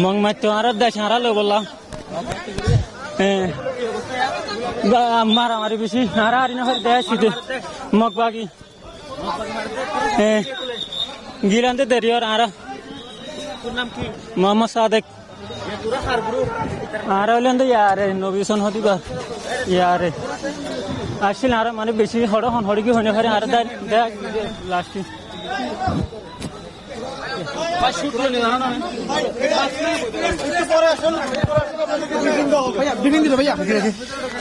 মং মারতে আর দেশ হারালো বললাম মারামারি বেশি আর আর দেশ মগ বাকি গিলান্তে দেরি আর মোহাম্মদ সাদেক আর হইলেন তো ইয়ারে নবীসন হতি বা ইয়ারে আসছিল আর মানে বেশি হড় হন হড়ি কি হইনে পারে আর দেখ লাস্ট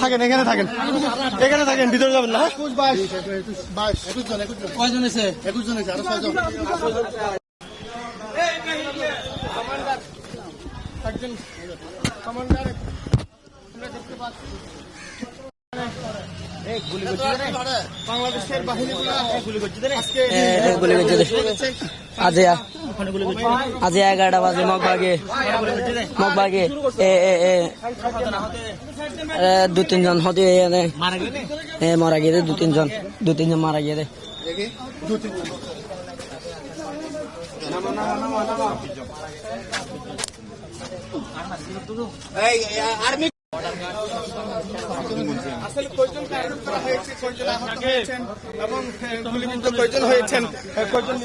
থাকেন এখানে থাকেন এখানে থাকেন ভিতরে যাবেন না কয়জন আছে 21 জন আছে আরো 6 জন একজন কমান্ডার আমরা দেখতে পাচ্ছি বাংলাদেশের বাহিনীগুলো গুলি করছে আজ 11টা বাজে মগবাগে দু তিনজন হতে মারা গিয়ে দু তিনজন মারা গিয়ে আসলে কয়জন আটক করা হয়েছে, কয়জন আহত হয়েছেন এবং গুলিবিদ্ধ কয়জন হয়েছেন, কয়জন